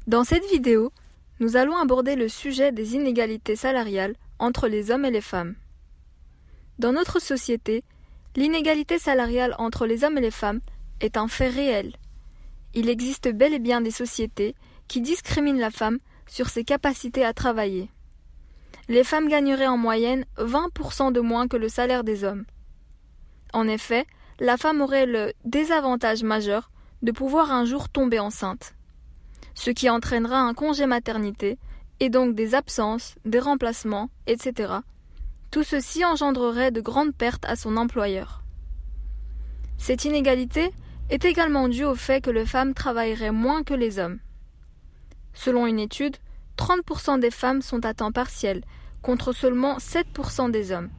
Dans cette vidéo, nous allons aborder le sujet des inégalités salariales entre les hommes et les femmes. Dans notre société, l'inégalité salariale entre les hommes et les femmes est un fait réel. Il existe bel et bien des sociétés qui discriminent la femme sur ses capacités à travailler. Les femmes gagneraient en moyenne 20% de moins que le salaire des hommes. En effet, la femme aurait le désavantage majeur de pouvoir un jour tomber enceinte, ce qui entraînera un congé maternité et donc des absences, des remplacements, etc. Tout ceci engendrerait de grandes pertes à son employeur. Cette inégalité est également due au fait que les femmes travailleraient moins que les hommes. Selon une étude, 30% des femmes sont à temps partiel, contre seulement 7% des hommes.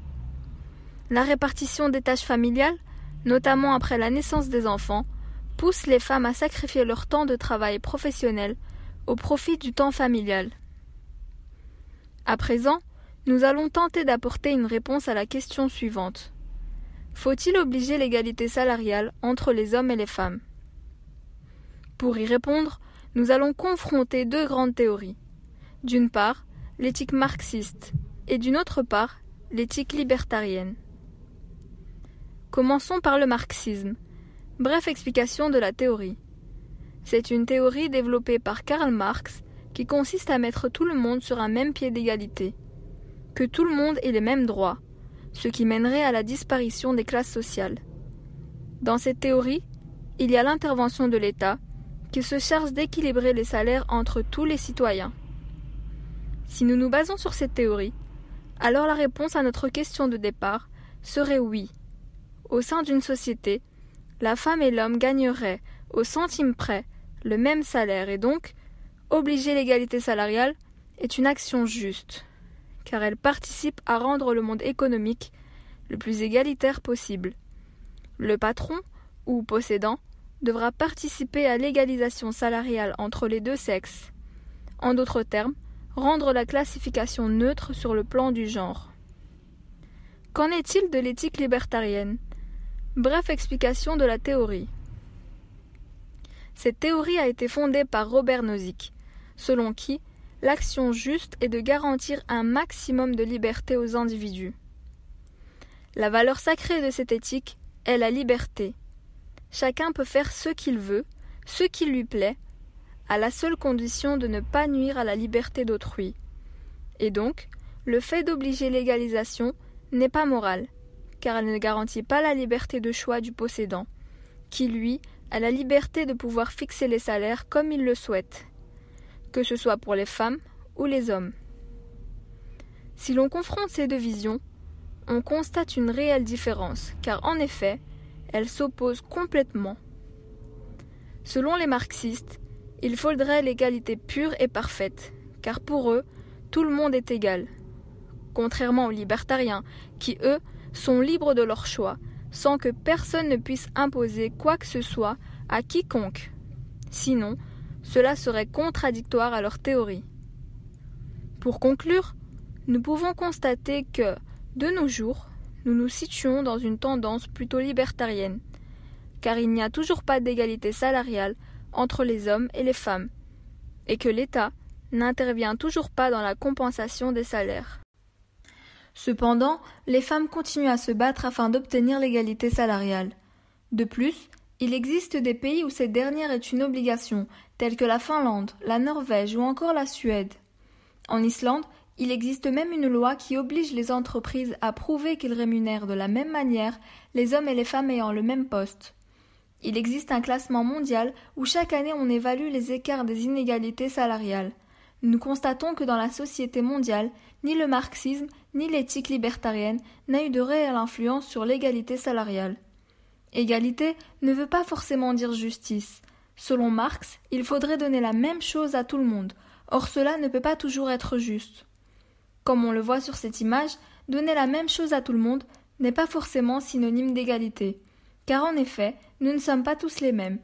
La répartition des tâches familiales, notamment après la naissance des enfants, pousse les femmes à sacrifier leur temps de travail professionnel au profit du temps familial. À présent, nous allons tenter d'apporter une réponse à la question suivante. Faut-il obliger l'égalité salariale entre les hommes et les femmes? Pour y répondre, nous allons confronter deux grandes théories. D'une part, l'éthique marxiste et d'une autre part, l'éthique libertarienne. Commençons par le marxisme. Bref explication de la théorie. C'est une théorie développée par Karl Marx qui consiste à mettre tout le monde sur un même pied d'égalité, que tout le monde ait les mêmes droits, ce qui mènerait à la disparition des classes sociales. Dans cette théorie, il y a l'intervention de l'État qui se charge d'équilibrer les salaires entre tous les citoyens. Si nous nous basons sur cette théorie, alors la réponse à notre question de départ serait oui. Au sein d'une société, la femme et l'homme gagneraient au centime près le même salaire et donc, obliger l'égalité salariale est une action juste, car elle participe à rendre le monde économique le plus égalitaire possible. Le patron, ou possédant, devra participer à l'égalisation salariale entre les deux sexes. En d'autres termes, rendre la classification neutre sur le plan du genre. Qu'en est-il de l'éthique libertarienne? Bref explication de la théorie. Cette théorie a été fondée par Robert Nozick, selon qui l'action juste est de garantir un maximum de liberté aux individus. La valeur sacrée de cette éthique est la liberté. Chacun peut faire ce qu'il veut, ce qui lui plaît, à la seule condition de ne pas nuire à la liberté d'autrui. Et donc, le fait d'obliger l'égalisation n'est pas moral, car elle ne garantit pas la liberté de choix du possédant, qui lui a la liberté de pouvoir fixer les salaires comme il le souhaite, que ce soit pour les femmes ou les hommes. Si l'on confronte ces deux visions, on constate une réelle différence, car en effet, elles s'opposent complètement. Selon les marxistes, il faudrait l'égalité pure et parfaite, car pour eux, tout le monde est égal. Contrairement aux libertariens, qui eux, sont libres de leur choix, sans que personne ne puisse imposer quoi que ce soit à quiconque. Sinon, cela serait contradictoire à leur théorie. Pour conclure, nous pouvons constater que, de nos jours, nous nous situons dans une tendance plutôt libertarienne, car il n'y a toujours pas d'égalité salariale entre les hommes et les femmes, et que l'État n'intervient toujours pas dans la compensation des salaires. Cependant, les femmes continuent à se battre afin d'obtenir l'égalité salariale. De plus, il existe des pays où cette dernière est une obligation, tels que la Finlande, la Norvège ou encore la Suède. En Islande, il existe même une loi qui oblige les entreprises à prouver qu'ils rémunèrent de la même manière les hommes et les femmes ayant le même poste. Il existe un classement mondial où chaque année on évalue les écarts des inégalités salariales. Nous constatons que dans la société mondiale, ni le marxisme ni l'éthique libertarienne n'a eu de réelle influence sur l'égalité salariale. Égalité ne veut pas forcément dire justice. Selon Marx, il faudrait donner la même chose à tout le monde. Or cela ne peut pas toujours être juste. Comme on le voit sur cette image, donner la même chose à tout le monde n'est pas forcément synonyme d'égalité. Car en effet, nous ne sommes pas tous les mêmes.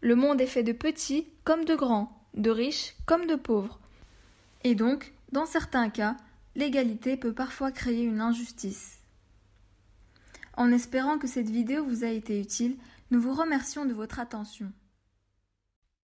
Le monde est fait de petits comme de grands, de riches comme de pauvres. Et donc, dans certains cas, l'égalité peut parfois créer une injustice. En espérant que cette vidéo vous a été utile, nous vous remercions de votre attention.